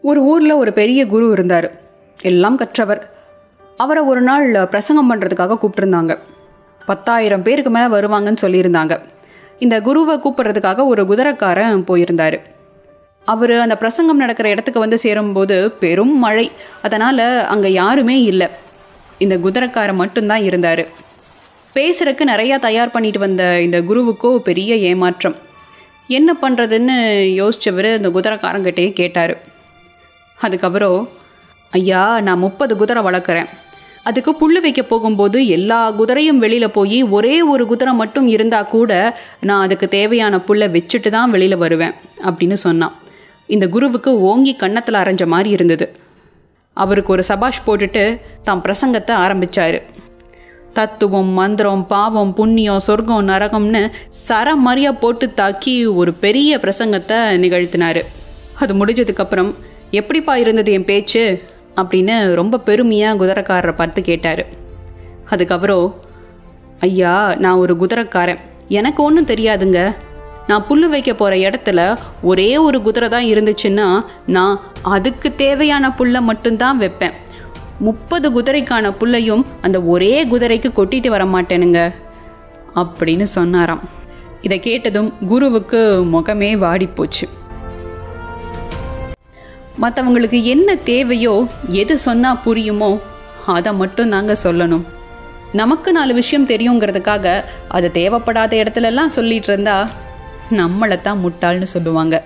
ஒரு ஊரில் ஒரு பெரிய குரு இருந்தார். எல்லாம் கற்றவர். அவரை ஒரு நாள் பிரசங்கம் பண்ணுறதுக்காக கூப்பிட்டுருந்தாங்க. 10,000 பேருக்கு மேலே வருவாங்கன்னு சொல்லியிருந்தாங்க. இந்த குருவை கூப்பிட்றதுக்காக ஒரு குதிரைக்காரன் போயிருந்தார். அவர் அந்த பிரசங்கம் நடக்கிற இடத்துக்கு வந்து சேரும்போது பெரும் மழை. அதனால் அங்கே யாருமே இல்லை. இந்த குதிரைக்காரன் மட்டும்தான் இருந்தார். பேசுகிறதுக்கு நிறையா தயார் பண்ணிட்டு வந்த இந்த குருவுக்கோ பெரிய ஏமாற்றம். என்ன பண்ணுறதுன்னு யோசித்தவர் இந்த குதிரைக்காரங்கிட்டே கேட்டார். அதுக்கப்புறம், ஐயா, நான் 30 குதிரை வளர்க்குறேன். அதுக்கு புல் வைக்க போகும்போது எல்லா குதிரையும் வெளியில் போய் ஒரே ஒரு குதிரை மட்டும் இருந்தால் கூட நான் அதுக்கு தேவையான புல்லை வச்சுட்டு தான் வெளியில் வருவேன் அப்படின்னு சொன்னான். இந்த குருவுக்கு ஓங்கி கன்னத்தில் அரைஞ்ச மாதிரி இருந்தது. அவருக்கு ஒரு சபாஷ் போட்டுட்டு தான் பிரசங்கத்தை ஆரம்பித்தார். தத்துவம், மந்திரம், பாவம், புண்ணியம், சொர்க்கம், நரகம்னு சரமாரியாக போட்டு தாக்கி ஒரு பெரிய பிரசங்கத்தை நிகழ்த்தினார். அது முடிஞ்சதுக்கப்புறம், எப்படிப்பா இருந்தது என் பேச்சு அப்படின்னு ரொம்ப பெருமையாக குதிரைக்காரரை பார்த்து கேட்டார். அதுக்கப்புறம், ஐயா, நான் ஒரு குதிரைக்காரன், எனக்கு ஒன்றும் தெரியாதுங்க. நான் புல் வைக்க போகிற இடத்துல ஒரே ஒரு குதிரை தான் இருந்துச்சுன்னா நான் அதுக்கு தேவையான புல்லை மட்டும்தான் வைப்பேன். 30 குதிரைக்கான புல்லையும் அந்த ஒரே குதிரைக்கு கொட்டிட்டு வர மாட்டேனுங்க அப்படின்னு சொன்னாராம். இதை கேட்டதும் குருவுக்கு முகமே வாடிப்போச்சு. மற்றவங்களுக்கு என்ன தேவையோ, எது சொன்னால் புரியுமோ அதை மட்டும் நாங்கள் சொல்லணும். நமக்கு 4 விஷயம் தெரியுங்கிறதுக்காக அது தேவைப்படாத இடத்துலலாம் சொல்லிகிட்டு இருந்தா நம்மளை தான் முட்டாள்னு சொல்லுவாங்க.